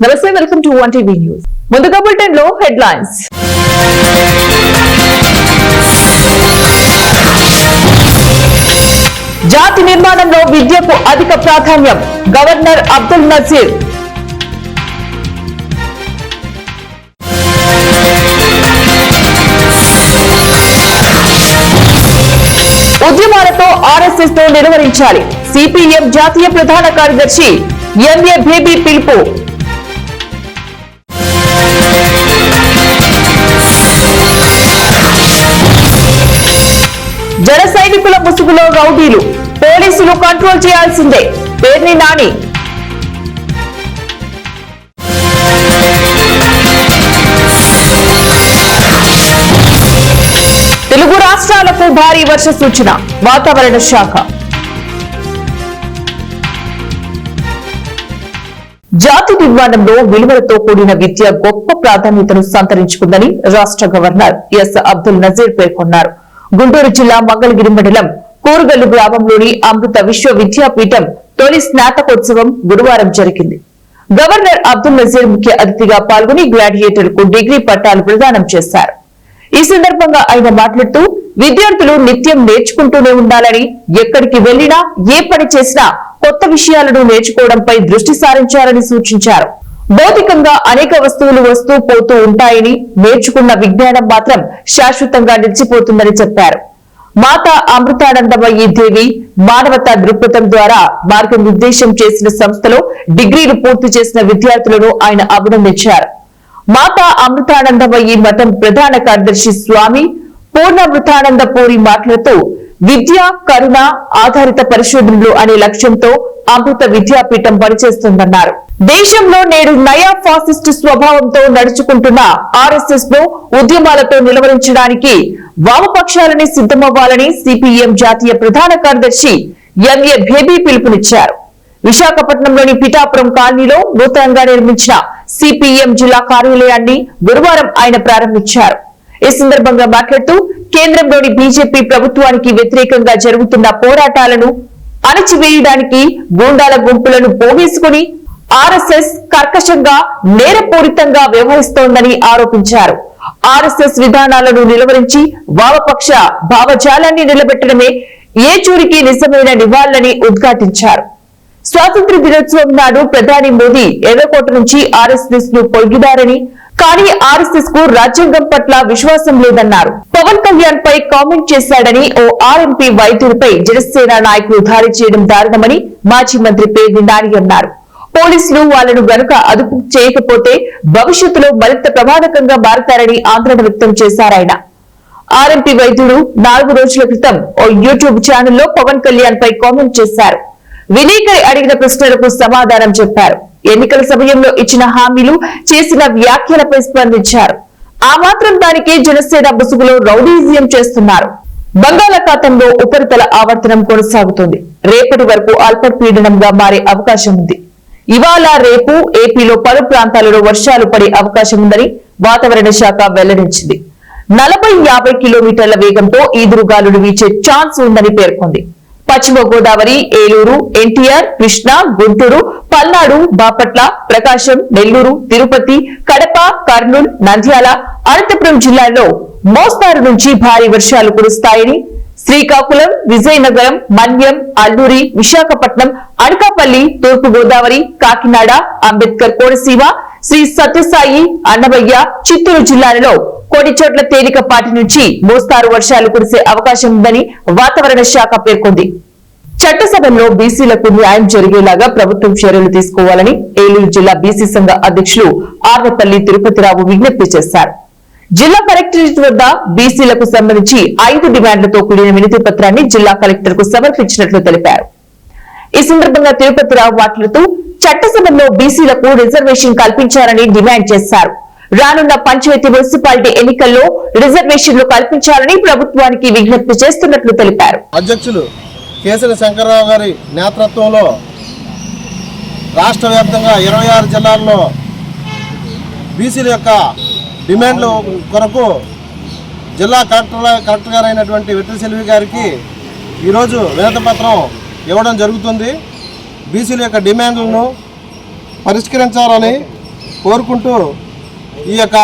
నమస్తే, welcome to 1TV news. ముందుగా bulletin లో హెడ్లైన్స్. జాతి నిర్మాణంలో విద్యకు అధిక ప్రాధాన్యం, గవర్నర్ అబ్దుల్ నజీర్. ఉద్యమాలతో ఆర్ఎస్ఎస్ ను నిర్వహించాలి, సిపిఎం జాతీయ ప్రధాన కార్యదర్శి ఎంఏ బేబీ పిలుపు. జన సైనికుల ముసుగులో రౌడీలు, పోలీసులు కంట్రోల్ చేయాల్సిందే, పేర్ని నాని. తెలుగు రాష్ట్రాలకు భారీ వర్ష సూచన, వాతావరణ శాఖ. జాతి నిర్మాణంలో విలువలతో కూడిన విద్య గొప్ప ప్రాధాన్యతను సంతరించుకుందని రాష్ట్ర గవర్నర్ ఎస్ అబ్దుల్ నజీర్ పేర్కొన్నారు. గుంటూరు జిల్లా మంగళగిరి మండలం కూరుగల్లు గ్రామంలోని అమృత విశ్వ విద్యాపీఠం తొలి స్నాతకోత్సవం గురువారం జరిగింది. గవర్నర్ అబ్దుల్ నజీర్ ముఖ్య అతిథిగా పాల్గొని గ్రాడ్యుయేట్లకు డిగ్రీ పట్టాలు ప్రదానం చేశారు. ఈ సందర్భంగా ఆయన మాట్లాడుతూ విద్యార్థులు నిత్యం నేర్చుకుంటూనే ఉండాలని, ఎక్కడికి వెళ్లినా ఏ పని చేసినా కొత్త విషయాలను నేర్చుకోవడంపై దృష్టి సారించాలని సూచించారు. భౌతికంగా అనేక వస్తువులు వస్తూ పోతూ ఉంటాయని, నేర్చుకున్న విజ్ఞానం మాత్రం శాశ్వతంగా నిలిచిపోతుందని చెప్పారు. మాతా అమృతానందమయ్యి దేవి మానవతా దృక్పథం ద్వారా మార్గనిర్దేశం చేసిన సంస్థలో డిగ్రీలు పూర్తి చేసిన విద్యార్థులను ఆయన అభినందించారు. మాతా అమృతానందమయ్యి మఠం ప్రధాన కార్యదర్శి స్వామి పూర్ణమృతానందపూరి మాట్లాడుతూ విద్య, కరుణ ఆధారిత పరిశోధనలు అనే లక్ష్యంతో అమృత విద్యాపీఠం పనిచేస్తుందన్నారు. దేశంలో నేడు నయా ఫాసిస్టు స్వభావంతో నడుచుకుంటున్న ఆర్ఎస్ఎస్ ను ఉద్యమాలతో నిలవరించడానికి వామపక్షాలని సిద్ధమవ్వాలని సిపిఎం జాతీయ ప్రధాన కార్యదర్శి ఎంఏ బేబీ పిలుపునిచ్చారు. విశాఖపట్నంలోని పిఠాపురం కాలనీలో నూతనంగా నిర్మించిన సిపిఎం జిల్లా కార్యాలయాన్ని గురువారం ఆయన ప్రారంభించారు. ఈ సందర్భంగా మాట్లాడుతూ కేంద్రంలోని బీజేపీ ప్రభుత్వానికి వ్యతిరేకంగా జరుగుతున్న పోరాటాలను అణచివేయడానికి గూండాల గుంపులను పోగేసుకుని ఆర్ఎస్ఎస్ కర్కశంగా నేరపూరితంగా వ్యవహరిస్తోందని ఆరోపించారు. ఆర్ఎస్ఎస్ విధానాలను నిలువరించి వామపక్ష భావజాలాన్ని నిలబెట్టడమే ఏ చూరికి నిజమైన నివాళులని ఉద్ఘాటించారు. స్వాతంత్ర్య దినోత్సవం నాడు ప్రధాని మోదీ ఎర్రకోట నుంచి ఆర్ఎస్ఎస్ ను పొగిడారని, కానీ ఆర్ఎస్ఎస్ కు రాజ్యాంగం పట్ల విశ్వాసం లేదన్నారు. పవన్ కళ్యాణ్ పై కామెంట్ చేశాడని ఓ ఆర్ఎంపీ వైద్యుడిపై జనసేన నాయకులు దాడి చేయడం దారుణమని మాజీ మంత్రి పేర్ని నాని అన్నారు. పోలీసులు వాళ్లను గనుక అదుపు చేయకపోతే భవిష్యత్తులో మరింత ప్రమాదకంగా మారతారని ఆందోళన వ్యక్తం చేశారాయన. ఆర్ఎంపీ వైద్యుడు 4 రోజుల క్రితం ఓ యూట్యూబ్ ఛానల్లో పవన్ కళ్యాణ్ పై కామెంట్ చేశారు. విలేకరి అడిగిన ప్రశ్నలకు సమాధానం చెప్పారు. ఎన్నికల సమయంలో ఇచ్చిన హామీలు, చేసిన వ్యాఖ్యలపై స్పందించారు. ఆ మాత్రం దానికి జనసేన ముసుగులో రౌడీజం చేస్తున్నారు. బంగాళాఖాతంలో ఉపరితల ఆవర్తనం కొనసాగుతుంది. రేపటి వరకు అల్పపీడనంగా మారే అవకాశం ఉంది. ఇవాళ రేపు ఏపీలో పలు ప్రాంతాలలో వర్షాలు పడే అవకాశం ఉందని వాతావరణ శాఖ వెల్లడించింది. 40-50 కిలోమీటర్ల వేగంతో ఈదురుగాలులు వీచే ఛాన్స్ ఉందని పేర్కొంది. పశ్చిమ గోదావరి, ఏలూరు, ఎన్టీఆర్, కృష్ణా, గుంటూరు, పల్నాడు, బాపట్ల, ప్రకాశం, నెల్లూరు, తిరుపతి, కడప, కర్నూలు, నంద్యాల, అనంతపురం జిల్లాల్లో మోస్తారు నుంచి భారీ వర్షాలు కురుస్తాయని, శ్రీకాకుళం, విజయనగరం, మన్యం, అల్లూరి, విశాఖపట్నం, అనకాపల్లి, తూర్పు గోదావరి, కాకినాడ, అంబేద్కర్ కోనసీమ, శ్రీ సత్యసాయి, అన్నమయ్య, చిత్తూరు జిల్లాలలో కొన్ని చోట్ల తేలికపాటి నుంచి మోస్తారు వర్షాలు కురిసే అవకాశం ఉందని వాతావరణ శాఖ పేర్కొంది. చట్టసభల్లో బీసీలకు న్యాయం జరిగేలాగా ప్రభుత్వం చర్యలు తీసుకోవాలని ఏలూరు జిల్లా బీసీ సంఘ అధ్యక్షులు ఆర్వపల్లి తిరుపతిరావు విజ్ఞప్తి చేశారు. జిల్లా కలెక్టరేట్ వద్ద బీసీలకు సంబంధించి 5 డిమాండ్లతో కూడిన వినతి పత్రాన్ని జిల్లా కలెక్టర్ కు సమర్పించినట్లు తెలిపారు. ఈ సందర్భంగా తిరుపతిరావు మాట్లాడుతూ చట్టసభల్లో బీసీలకు రిజర్వేషన్ కల్పించాలని డిమాండ్ చేశారు. రానున్న పంచాయతీ మున్సిపాలిటీ ఎన్నికల్లో రిజర్వేషన్లు కల్పించాలని ప్రభుత్వానికి విజ్ఞప్తి చేస్తున్నట్లు తెలిపారు. అధ్యక్షులు కేసరి శంకర్రావు గారి నేతృత్వంలో రాష్ట్ర వ్యాప్తంగా 26 జిల్లాల్లో బీసీల యొక్క డిమాండ్ల కొరకు జిల్లా కలెక్టర్ గారు అయినటువంటి వెట్రిసెల్వి గారికి ఈరోజు వినతి పత్రం ఇవ్వడం జరుగుతుంది. బీసీల యొక్క డిమాండ్లను పరిష్కరించాలని కోరుకుంటూ ఈ యొక్క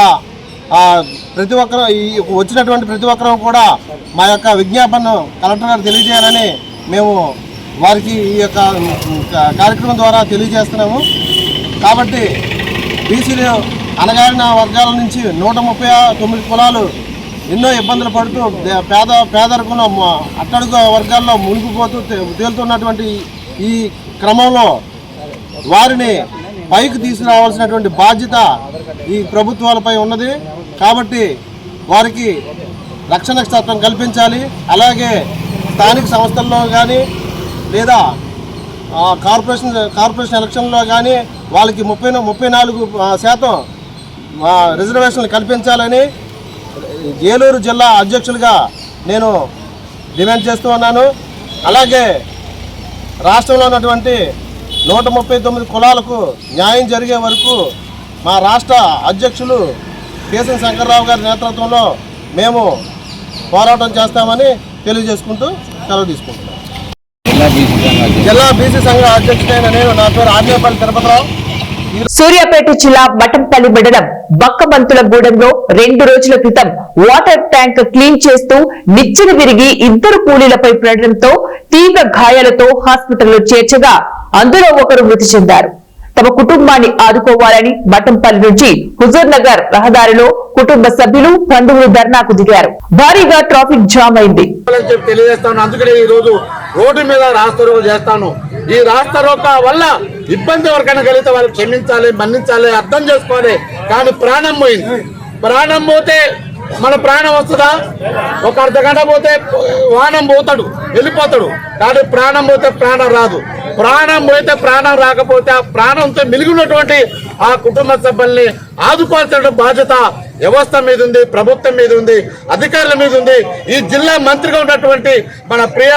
ప్రతి ఒక్కరు ఈ వచ్చినటువంటి ప్రతి ఒక్కరూ కూడా మా యొక్క విజ్ఞాపనను కలెక్టర్ గారు తెలియజేయాలని మేము వారికి ఈ యొక్క కార్యక్రమం ద్వారా తెలియజేస్తున్నాము. కాబట్టి బీసీలు అణగారిన వర్గాల నుంచి 139 కులాలు ఎన్నో ఇబ్బందులు పడుతూ పేదరికంలో అట్టడుగు వర్గాల్లో మునిగిపోతూ తేలుతున్నటువంటి ఈ క్రమంలో వారిని పైకి తీసుకురావాల్సినటువంటి బాధ్యత ఈ ప్రభుత్వాలపై ఉన్నది. కాబట్టి వారికి రక్షణ చట్టం కల్పించాలి. అలాగే స్థానిక సంస్థల్లో కానీ లేదా కార్పొరేషన్ ఎలక్షన్లో కానీ వాళ్ళకి 34% రిజర్వేషన్లు కల్పించాలని ఏలూరు జిల్లా అధ్యక్షులుగా నేను డిమాండ్ చేస్తూ ఉన్నాను. అలాగే రాష్ట్రంలో ఉన్నటువంటి 139 కులాలకు న్యాయం జరిగే వరకు మా రాష్ట్ర అధ్యక్షులు కేశవ శంకర్రావు గారి నేతృత్వంలో మేము పోరాటం చేస్తామని తెలియజేసుకుంటూ సెలవు తీసుకుంటున్నాం. జిల్లా బీసీ సంఘ అధ్యక్షుడైన నేను, నా పేరు ఆర్నేపల్లి తిరుపతిరావు. సూర్యాపేట జిల్లా మఠంపల్లి మండలం బక్కమంతులగూడెంలో 2 రోజుల క్రితం వాటర్ ట్యాంక్ క్లీన్ చేస్తూ నిచ్చెన విరిగి 2 కూలీలపై పడడంతో తీవ్ర గాయాలతో హాస్పిటల్లో చేర్చగా అందులో ఒకరు మృతి చెందారు. తమ కుటుంబాన్ని ఆదుకోవాలని మఠంపల్లి నుంచి హుజూర్ నగర్ రహదారిలో కుటుంబ సభ్యులు బంధువులు ధర్నాకు దిగారు. భారీగా ట్రాఫిక్ జామ్ అయింది. అందుకనే ఈ రోజు రోడ్డు మీద రాస్తారోకో చేస్తాను. ఈ రాస్తారోకో వల్ల ఇబ్బంది ఎవరికైనా కలిగితే వాళ్ళు క్షమించాలి, మన్నించాలి, అర్థం చేసుకోవాలి. కానీ ప్రాణం పోయింది. ప్రాణం పోతే మన ప్రాణం వస్తుందా? ఒక అర్ధగంట పోతే వాహనం పోతాడు, వెళ్ళిపోతాడు. కానీ ప్రాణం పోతే ప్రాణం రాదు. ప్రాణం పోతే ప్రాణం రాకపోతే ఆ ప్రాణంతో మిలిగినటువంటి ఆ కుటుంబ సభ్యుల్ని ఆదుకోవాల్సిన బాధ్యత వ్యవస్థ మీద ఉంది, ప్రభుత్వం మీద ఉంది, అధికారుల మీద ఉంది. ఈ జిల్లా మంత్రిగా ఉన్నటువంటి మన ప్రియ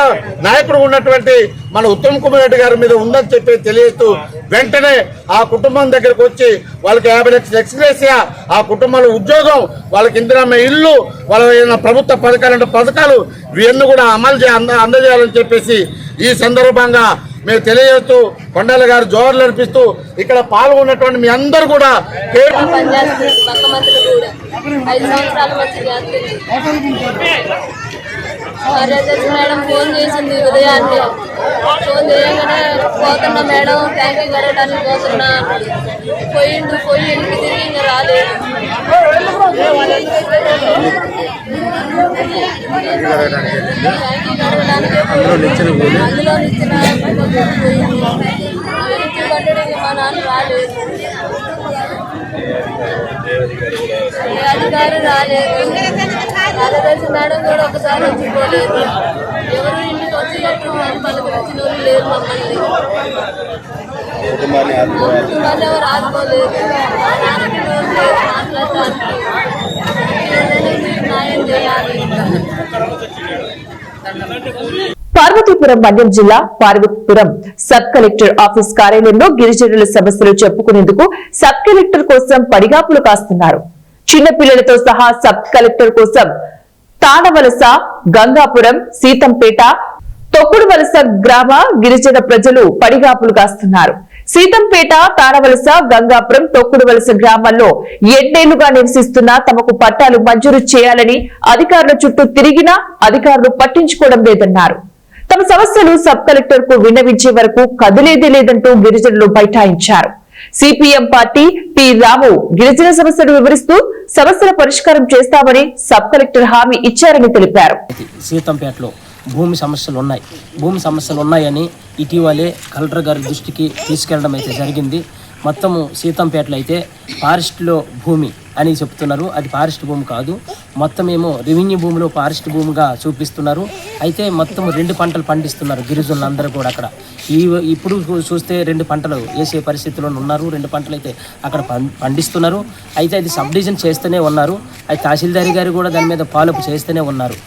నాయకుడు ఉన్నటువంటి మన ఉత్తమ్ కుమార్ రెడ్డి గారి మీద ఉందని చెప్పి తెలియజేస్తూ వెంటనే ఆ కుటుంబం దగ్గరకు వచ్చి వాళ్ళకి 50 లక్షలు ఎక్స్గ్రేసియా, ఆ కుటుంబంలో ఉద్యోగం, వాళ్ళకి ఇందిరమ్మ ఇల్లు, వాళ్ళ ప్రభుత్వ పథకాలు ఇవన్నీ కూడా అందజేయాలని చెప్పేసి ఈ సందర్భంగా మేము తెలియజేస్తూ కొండల గారు జోహార్లు అర్పిస్తూ ఇక్కడ పాల్గొన్నటువంటి మీ అందరూ కూడా 5 సంవత్సరాల మేడం ఫోన్ చేసింది ఉదయాన్నే. ఫోన్ చేయగానే పోతున్నా మేడం, ట్యాంకీ కడగడానికి పోతున్నా. పోయి ఇంటికి తిరిగి ఇంకా రాలేదు. అందులో నిచ్చిన మా నాన్న రాలేదు, అధికారి రాలేదు, కార్యదర్శి మేడం కూడా ఒకసారి వచ్చిపోలేదు. ఎవరు ఇంటికి వచ్చినట్టు పలకరించిన వాళ్ళు లేరు. మమ్మల్ని కుటుంబాన్ని ఎవరు ఆదుకోలేదు. మాట్లాడటానికి న్యాయం చేయాలి. పార్వతీపురం మన్యం జిల్లా పార్వతీపురం సబ్ కలెక్టర్ ఆఫీస్ కార్యాలయంలో గిరిజనుల సమస్యలు చెప్పుకునేందుకు సబ్ కలెక్టర్ కోసం పడిగాపులు కాస్తున్నారు. చిన్నపిల్లలతో సహా సబ్ కలెక్టర్ కోసం తాడవలస, గంగాపురం, సీతంపేట, తొక్కుడువలస గ్రామ గిరిజన ప్రజలు పడిగాపులు కాస్తున్నారు. సీతంపేట, తాడవలస, గంగాపురం, తొక్కుడువలస గ్రామాల్లో 7 ఏళ్లుగా నివసిస్తున్న తమకు పట్టాలు మంజూరు చేయాలని అధికారుల చుట్టూ తిరిగినా అధికారులు పట్టించుకోవడం లేదన్నారు. తమ సమస్యలు సబ్ కలెక్టర్ కు విన్నవించే వరకు కదిలేదే లేదంటూ గిరిజనులు బైఠాయించారు. సిపిఎం పార్టీ పి రాము గిరిజన సమస్యలు వివరిస్తూ సమస్యల పరిష్కారం చేస్తామని సబ్ కలెక్టర్ హామీ ఇచ్చారని తెలిపారు. సీతంపేటలో భూమి సమస్యలు ఉన్నాయని ఇటీవలే కలెక్టర్ గారి దృష్టికి తీసుకెళ్లడం అయితే జరిగింది. మొత్తము సీతంపేటలో అయితే ఫారెస్ట్లో భూమి అని చెప్తున్నారు. అది ఫారెస్ట్ భూమి కాదు, మొత్తం ఏమో రెవెన్యూ భూమిలో ఫారెస్ట్ భూమిగా చూపిస్తున్నారు. అయితే మొత్తం 2 పంటలు పండిస్తున్నారు గిరిజనులందరూ కూడా. అక్కడ ఇప్పుడు చూస్తే 2 పంటలు వేసే పరిస్థితిలో ఉన్నారు. 2 పంటలు అయితే అక్కడ పండిస్తున్నారు. అయితే అది సబ్ డివిజన్ చేస్తూనే ఉన్నారు. అది తహసీల్దారి గారు కూడా దాని మీద ఫాలోఅప్ చేస్తూనే ఉన్నారు.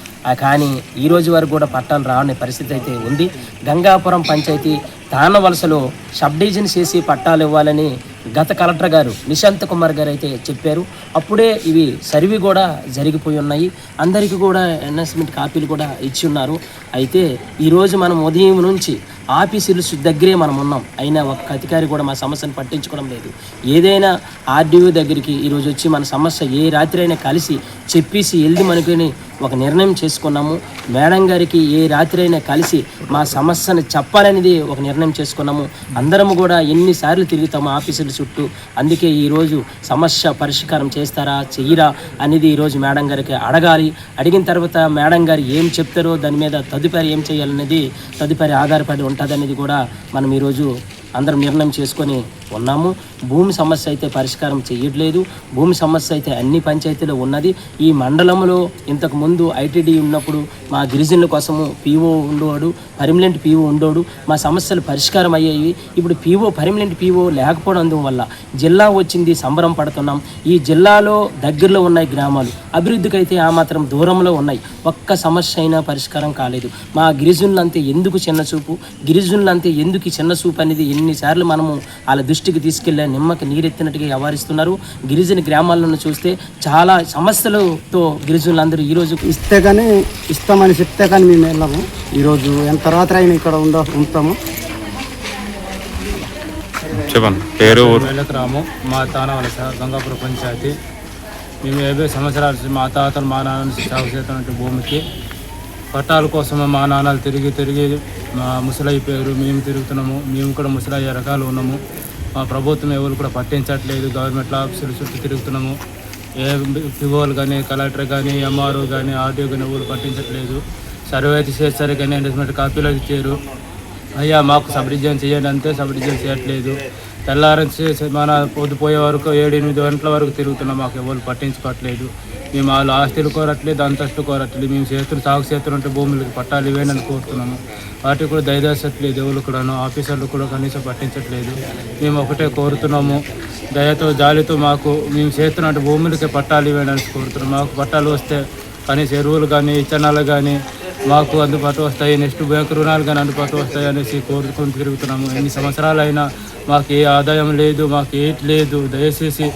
కానీ ఈ రోజు వరకు కూడా పట్టాలు రావని పరిస్థితి అయితే ఉంది. గంగాపురం పంచాయతీ తానవలసలో సబ్ డివిజన్ చేసి పట్టాలు ఇవ్వాలని గత కలెక్టర్ గారు నిశాంత్ కుమార్ గారు అయితే చెప్పారు. అప్పుడే ఇవి సర్వే కూడా జరిగిపోయి ఉన్నాయి. అందరికీ కూడా ఎన్ఎస్మెంట్ కాపీలు కూడా ఇచ్చి ఉన్నారు. అయితే ఈరోజు మనం ఉదయం నుంచి ఆఫీసులు దగ్గరే మనం ఉన్నాం, అయినా ఒక్క అధికారి కూడా మా సమస్యను పట్టించుకోవడం లేదు. ఏదైనా ఆర్డీఓ దగ్గరికి ఈరోజు వచ్చి మన సమస్య ఏ రాత్రి అయినా కలిసి చెప్పేసి వెళ్దామనుకుని ఒక నిర్ణయం చేసుకున్నాము. మేడం గారికి ఏ రాత్రి అయినా కలిసి మా సమస్యను చెప్పాలనేది ఒక నిర్ణయం చేసుకున్నాము. అందరము కూడా ఎన్నిసార్లు తిరుగుతాము ఆఫీసుల చుట్టూ. అందుకే ఈరోజు సమస్య పరిష్కారం చేస్తారా చెయ్యరా అనేది ఈరోజు మేడం గారికి అడగాలి. అడిగిన తర్వాత మేడం గారు ఏం చెప్తారో దాని మీద తదుపరి ఏం చేయాలనేది తదుపరి ఆధారపడి ఉంటుంది కూడా మనం ఈరోజు అందరం నిర్ణయం చేసుకొని ఉన్నాము. భూమి సమస్య అయితే పరిష్కారం చేయట్లేదు. భూమి సమస్య అయితే అన్ని పంచాయతీలో ఉన్నది. ఈ మండలంలో ఇంతకుముందు ఐటీడీ ఉన్నప్పుడు మా గిరిజనుల కోసము పీఓ ఉండేవాడు, పర్మనెంట్ పీఓ ఉండేవాడు. మా సమస్యలు పరిష్కారం అయ్యాయి. ఇప్పుడు పర్మనెంట్ పీఓ లేకపోవడం వల్ల జిల్లా వచ్చింది, సంబరం పడుతున్నాం. ఈ జిల్లాలో దగ్గరలో ఉన్నాయి గ్రామాలు, అభివృద్ధికి అయితే ఆ మాత్రం దూరంలో ఉన్నాయి. ఒక్క సమస్య అయినా పరిష్కారం కాలేదు. మా గిరిజనులంతే ఎందుకు చిన్న చూపు, గిరిజనులంతే ఎందుకు చిన్న చూపు అనేది ఎన్నిసార్లు మనము వాళ్ళ దృష్టికి తీసుకెళ్లే నిమ్మకి నీరెత్తినట్టుగా వ్యవహరిస్తున్నారు. గిరిజన గ్రామాలను చూస్తే చాలా సమస్యలతో గిరిజనులందరూ ఈరోజు ఇస్తామని చెప్తే కానీ మేము వెళ్ళాము. ఈరోజు ఎంత రాత్రి అయినా ఇక్కడ ఉంటాము. చెప్పండి. పేరు రాము, మా తానవలస గంగాపుర పంచాయతీ. మేము 50 సంవత్సరాలు మా తాతలు మా నాన్న సాగు చేస్తున్నట్టు భూమికి పట్టాల కోసం మా నాన్నలు తిరిగి మా ముసలైపోయారు. మేము తిరుగుతున్నాము. మేము కూడా ముసలయ్యే రకాలు ఉన్నాము. మా ప్రభుత్వం ఎవరు కూడా పట్టించట్లేదు. గవర్నమెంట్ ఆఫీసులు చుట్టూ తిరుగుతున్నాము. ఏ పిఓలు కానీ, కలెక్టర్ కానీ, ఎంఆర్ఓ కానీ, ఆర్డీఓ కానీ ఎవరు పట్టించట్లేదు. సర్వే అయితే చేస్తారు కానీ అడ్వర్టైజ్మెంట్ కాపీలో ఇచ్చారు. అయ్యా మాకు సబ్ డివిజన్ చేయండి అంతే, సబ్ డివిజన్ చేయట్లేదు. తెల్లారం మన పొద్దుపోయే వరకు 7-8 గంటల వరకు తిరుగుతున్నాం. మాకు ఎవరు పట్టించుకోవట్లేదు. మేము వాళ్ళు ఆస్తులు కోరట్లేదు, అంతస్తులు కోరట్లేదు. మేము సాగు చేస్తున్నట్టు భూములకు పట్టాలు ఇవ్వండి అని కోరుతున్నాము. వాటికి కూడా దయదాసట్లేదు. ఎవరు కూడాను, ఆఫీసర్లు కూడా కనీసం పట్టించట్లేదు. మేము ఒకటే కోరుతున్నాము, దయతో జాలితో మాకు మేము చేస్తున్నట్టు భూములకి పట్టాలు ఇవ్వండి అని కోరుతున్నాము. మాకు పట్టాలు వస్తే కనీసం ఎరువులు కానీ, ఇత్తనాలు కానీ మాకు అందుబాటు వస్తాయి, నెక్స్ట్ బ్యాంకు రుణాలు కానీ అందుబాటు వస్తాయి అనేసి కోరుకొని తిరుగుతున్నాము. ఎన్ని సంవత్సరాలైనా మాకు ఏ ఆదాయం లేదు, మాకు ఏటి లేదు. దయచేసి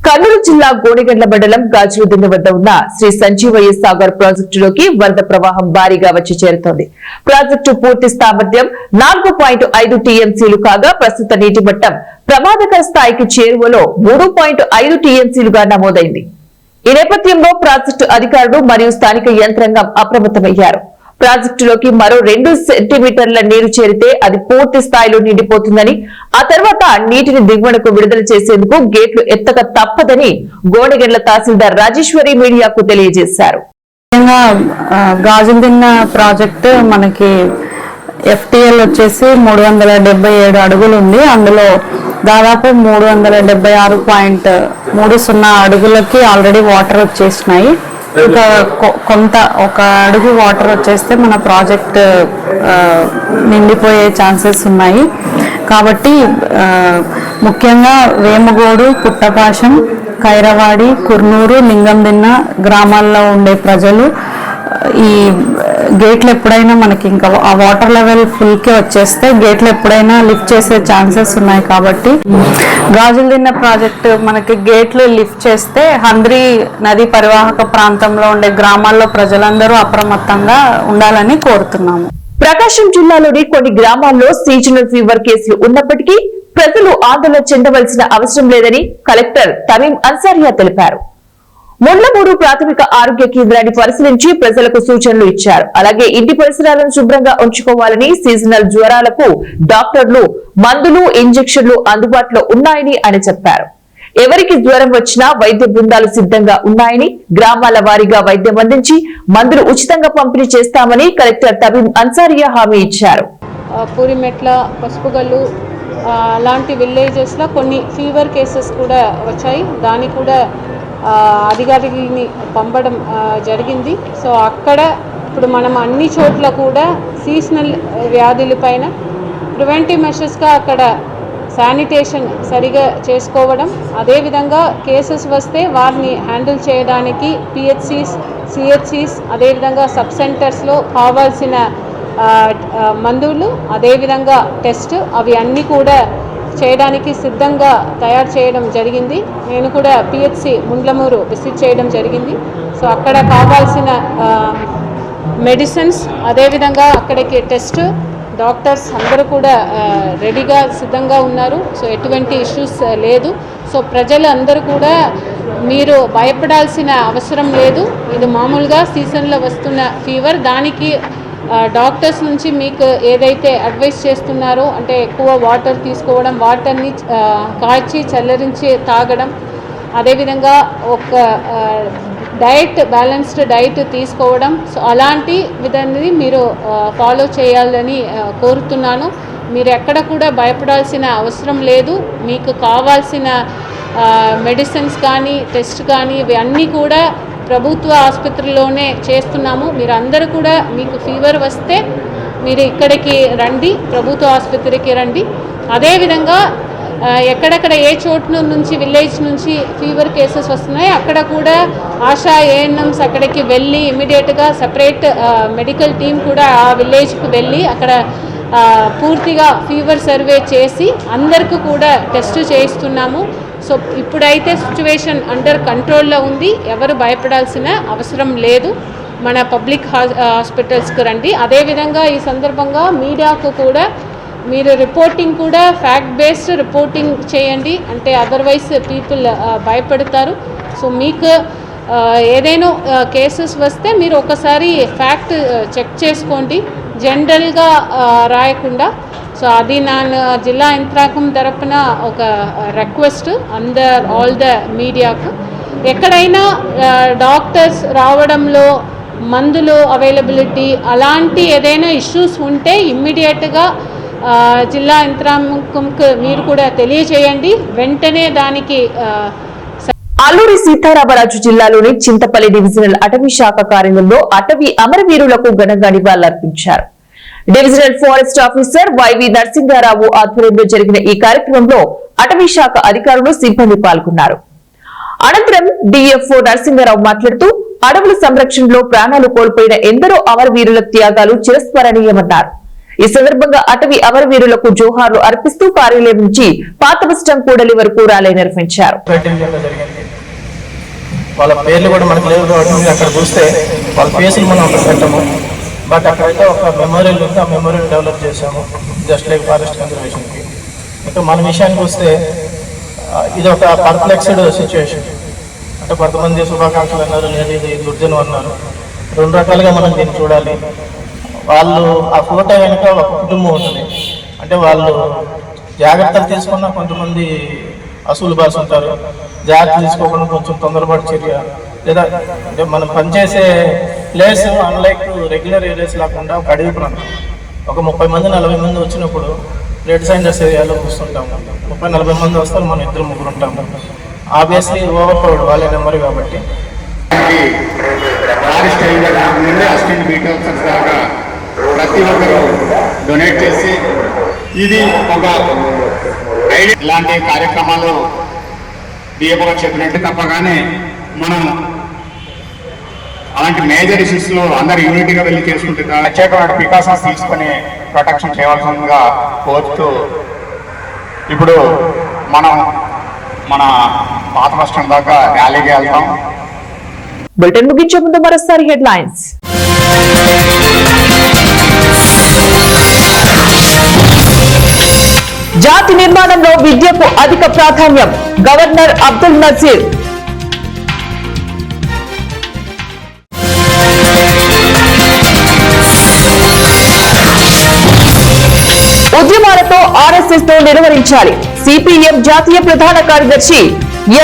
కర్నూలు జిల్లా గోనెగండ్ల మండలం గాజులదిన్నె వద్ద ఉన్న శ్రీ సంజీవయ్య సాగర్ ప్రాజెక్టులోకి వరద ప్రవాహం భారీగా వచ్చి చేరుతోంది. ప్రాజెక్టు పూర్తి సామర్థ్యం 4.5 టీఎంసీలు కాగా ప్రస్తుత నీటి మట్టం ప్రమాదకర స్థాయికి చేరువలో 3.5 టీఎంసీలుగా నమోదైంది. ఈ నేపథ్యంలో ప్రాజెక్టు అధికారులు మరియు స్థానిక యంత్రాంగం అప్రమత్తమయ్యారు. ప్రాజెక్టులోకి మరో 2 సెంటీమీటర్ల నీరు చేరితే అది పూర్తి స్థాయిలో నిండిపోతుందని, ఆ తర్వాత నీటిని దిగువనకు విడుదల చేసేందుకు గేట్లు ఎత్తక తప్పదని గోనెగండ్ల తహసీల్దార్ రాజేశ్వరి మీడియాకు తెలియజేశారు. గాజులదిన్నె ప్రాజెక్టు మనకి FTL వచ్చేసి 377 అడుగులు ఉంది. అందులో దాదాపు 376.30 అడుగులకి ఆల్రెడీ వాటర్ వచ్చేసినాయి. ఇంకా ఒక అడుగు వాటర్ వచ్చేస్తే మన ప్రాజెక్ట్ నిండిపోయే ఛాన్సెస్ ఉన్నాయి. కాబట్టి ముఖ్యంగా వేమగోడు, పుట్టపాశం, ఖైరవాడి, కుర్నూరు, లింగందిన్న గ్రామాల్లో ఉండే ప్రజలు ఈ గేట్లు ఎప్పుడైనా మనకి ఇంకా ఆ వాటర్ లెవెల్ ఫుల్కి వచ్చేస్తే గేట్లు ఎప్పుడైనా లిఫ్ట్ చేసే ఛాన్సెస్ ఉన్నాయి. కాబట్టి గాజులదిన్నె ప్రాజెక్టు మనకి గేట్లు లిఫ్ట్ చేస్తే హంద్రీ నది పరివాహక ప్రాంతంలో ఉండే గ్రామాల్లో ప్రజలందరూ అప్రమత్తంగా ఉండాలని కోరుతున్నాము. ప్రకాశం జిల్లాలోని కొన్ని గ్రామాల్లో సీజనల్ ఫీవర్ కేసులు ఉన్నప్పటికీ ప్రజలు ఆందోళన చెందవలసిన అవసరం లేదని కలెక్టర్ తమీం అన్సారియా తెలిపారు. ముండ్లమూరు ప్రాథమిక ఆరోగ్య కేంద్రాన్ని పరిశీలించి ప్రజలకు సూచనలు ఇచ్చారు. అలాగే ఇంటి పరిసరాలను శుభ్రంగా ఉంచుకోవాలని, సీజనల్ జ్వరాలకు డాక్టర్లు, మందులు, ఇంజెక్షన్లు అందుబాటులో ఉన్నాయని ఆయన చెప్పారు. ఎవరికి జ్వరం వచ్చినా వైద్య బృందాలు సిద్ధంగా ఉన్నాయని, గ్రామాల వారీగా వైద్యం అందించి మందులు ఉచితంగా పంపిణీ చేస్తామని కలెక్టర్ తమీం అన్సారియా హామీ ఇచ్చారు. పూరిమెట్ల, పసుపుగల్లు అలాంటి విలేజెస్లో కొన్ని ఫీవర్ కేసెస్ కూడా వచ్చాయి. దాన్ని కూడా అధికారులని పంపడం జరిగింది. సో అక్కడ ఇప్పుడు మనం అన్ని చోట్ల కూడా సీజనల్ వ్యాధుల పైన ప్రివెంటివ్ మెషర్స్గా అక్కడ శానిటేషన్ సరిగా చేసుకోవడం, అదేవిధంగా కేసెస్ వస్తే వారిని హ్యాండిల్ చేయడానికి పిహెచ్సిస్, సిహెచ్సిస్, అదేవిధంగా సబ్ సెంటర్స్లో కావాల్సిన మందులు, అదేవిధంగా టెస్ట్ అవి అన్నీ కూడా చేయడానికి సిద్ధంగా తయారు చేయడం జరిగింది. నేను కూడా పిహెచ్సి ముండ్లమూరు విజిట్ చేయడం జరిగింది. సో అక్కడ కావాల్సిన మెడిసిన్స్, అదేవిధంగా అక్కడికి టెస్ట్ డాక్టర్స్ అందరూ కూడా రెడీగా సిద్ధంగా ఉన్నారు. సో ఎటువంటి ఇష్యూస్ లేదు. సో ప్రజలు అందరూ కూడా మీరు భయపడాల్సిన అవసరం లేదు. ఇది మామూలుగా సీజన్లో వస్తున్న ఫీవర్. దానికి డాక్టర్స్ నుంచి మీకు ఏదైతే అడ్వైస్ చేస్తున్నారో అంటే ఎక్కువ వాటర్ తీసుకోవడం, వాటర్ని కాచి చల్లరించి తాగడం, అదేవిధంగా ఒక డైట్ బ్యాలెన్స్డ్ డైట్ తీసుకోవడం, సో అలాంటి విధాన్ని మీరు ఫాలో చేయాలని కోరుతున్నాను. మీరు ఎక్కడ కూడా భయపడాల్సిన అవసరం లేదు. మీకు కావాల్సిన మెడిసిన్స్ కానీ టెస్ట్ కానీ ఇవి అన్నీ కూడా ప్రభుత్వ ఆసుపత్రిలోనే చేస్తున్నాము. మీరు అందరూ కూడా మీకు ఫీవర్ వస్తే మీరు ఇక్కడికి రండి, ప్రభుత్వ ఆసుపత్రికి రండి. అదేవిధంగా ఎక్కడెక్కడ ఏ చోటు నుంచి విలేజ్ నుంచి ఫీవర్ కేసెస్ వస్తున్నాయి అక్కడ కూడా ఆశా ఏఎన్ఎంస్ అక్కడికి వెళ్ళి ఇమ్మీడియట్గా సపరేట్ మెడికల్ టీం కూడా ఆ విలేజ్కి వెళ్ళి అక్కడ పూర్తిగా ఫీవర్ సర్వే చేసి అందరికీ కూడా టెస్ట్ చేయిస్తున్నాము. సో ఇప్పుడైతే సిచ్యువేషన్ అండర్ కంట్రోల్లో ఉంది. ఎవరు భయపడాల్సిన అవసరం లేదు. మన పబ్లిక్ హాస్పిటల్స్కి రండి. అదేవిధంగా ఈ సందర్భంగా మీడియాకు కూడా మీరు రిపోర్టింగ్ కూడా ఫ్యాక్ట్ బేస్డ్ రిపోర్టింగ్ చేయండి. అంటే అదర్వైజ్ పీపుల్ భయపడతారు. సో మీకు ఏదైనా కేసెస్ వస్తే మీరు ఒకసారి ఫ్యాక్ట్ చెక్ చేసుకోండి, జనరల్గా రాయకుండా. సో అది నా జిల్లా యంత్రాంగం తరపున ఒక రిక్వెస్ట్ అందర్ ఆల్ ద మీడియాకు. ఎక్కడైనా డాక్టర్స్ రావడంలో మందులు అవైలబిలిటీ అలాంటి ఏదైనా ఇష్యూస్ ఉంటే ఇమ్మీడియట్గా జిల్లా యంత్రాంగంకు మీరు కూడా తెలియజేయండి. వెంటనే దానికి అల్లూరి సీతారామరాజు జిల్లాలోని చింతపల్లి డివిజనల్ అటవీ శాఖ కార్యాలయంలో అటవీ అమరవీరులకు ఘనంగా నివాళులర్పించారు. Divisional forest officer Y V Narasimharao ఆధ్వర్యంలో జరిగిన ఈ కార్యక్రమంలో అటవీ శాఖ అధికారులు సిబ్బంది పాల్గొన్నారు. అనంతరం డిఎఫ్ఓ నరసింహారావు మాట్లాడుతూ అడవుల సంరక్షణలో ప్రాణాలు కోల్పోయిన ఎందరో అమరవీరుల త్యాగాలు చిరస్మరణీయమన్నారు. ఈ సందర్భంగా అటవీ అమరవీరులకు జోహార్లు అర్పిస్తూ కార్యాలయం నుంచి పాత బస్టాండ్ కూడలి వరకు ర్యాలీ నిర్వహించారు. వాళ్ళ పేర్లు కూడా మనకు లేవు కాబట్టి అక్కడ చూస్తే వాళ్ళ ఫేసులు మనం అక్కడ పెట్టాము. బట్ అక్కడైతే ఒక మెమోరియల్ ఉంది. ఆ మెమోరియల్ డెవలప్ చేశాము జస్ట్ లైక్ ఫారెస్ట్ కన్జర్వేషన్కి. ఇంకా మన విషయానికి వస్తే ఇది ఒక పర్ప్లెక్స్డ్ సిచ్యువేషన్. అంటే కొంతమంది శుభాకాంక్షలు అన్నారు, లేదు ఇది దుర్జనం అన్నారు. రెండు రకాలుగా మనం దీన్ని చూడాలి. వాళ్ళు ఆ ఫోటో వెనుక ఒక కుటుంబం ఉంటుంది. అంటే వాళ్ళు జాగ్రత్తలు తీసుకున్న కొంతమంది అసూలు బాస్ ఉంటారు, జాగ్రత్త తీసుకోకుండా కొంచెం తొందరపాటు చర్య, లేదా అంటే మనం పనిచేసే ప్లేస్ అన్లైక్ రెగ్యులర్ ఏరియాస్ లేకుండా ఒక అడవి ప్రాంతం. ఒక 30 మంది 40 మంది వచ్చినప్పుడు రెడ్ సైండర్స్ ఏరియాలో కూర్చుంటాము. 30-40 మంది వస్తారు, మనం 2-3 ఉంటాము. ఆబ్వియస్లీ ఓవర్ పవర్డ్ వాళ్ళే నెంబర్ కాబట్టి అసిస్టెంట్ బీట్ ఆఫీసర్స్ దాకా ప్రతి ఒక్కరు డొనేట్ చేసి ఇది ఒక ఐడియా. ఇలాంటి కార్యక్రమాలు డిఎఫ్ఓ చెప్పినట్టు తప్పగానే మనం అలాంటి మేజర్ ఇష్యూస్లో అందరు యూనిటీగా వెళ్ళి చేసుకుంటే ప్రత్యేకమైన ప్రికాషన్స్ తీసుకుని ప్రొటెక్షన్ చేయవలసిందిగా కోరుతూ ఇప్పుడు మనం మన పాత బస్టాండ్ దాకా ర్యాలీకి వెళ్తాం. బులెటిన్ ముగించే ముందు మరోసారి హెడ్లైన్స్. జాతి నిర్మాణంలో విద్యకు అధిక ప్రాధాన్యం, గవర్నర్ అబ్దుల్ నజీర్. ఉద్యమాలతో ఆర్ఎస్ఎస్ తో నిర్వహించాలి, సిపిఎం జాతీయ ప్రధాన కార్యదర్శి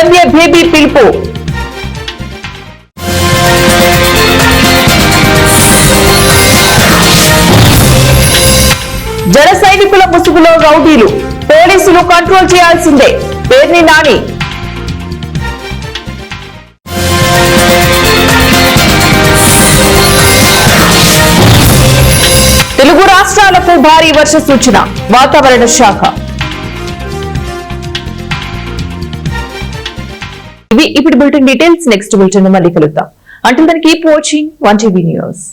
ఎంఏ బేబీ పిలుపు. జన సైనికుల ముసుగులో రౌడీలు, పోలీసులు కంట్రోల్ చేయాల్సిందే, పేర్ని నాని. తెలుగు రాష్ట్రాలకు భారీ వర్ష సూచన, వాతావరణ శాఖ. ఇవి ఇప్పుడు బులెటిన్ డీటెయిల్స్. నెక్స్ట్ బులెటిన్ మళ్ళీ కలుద్దాం. Until then, keep watching 1TV News.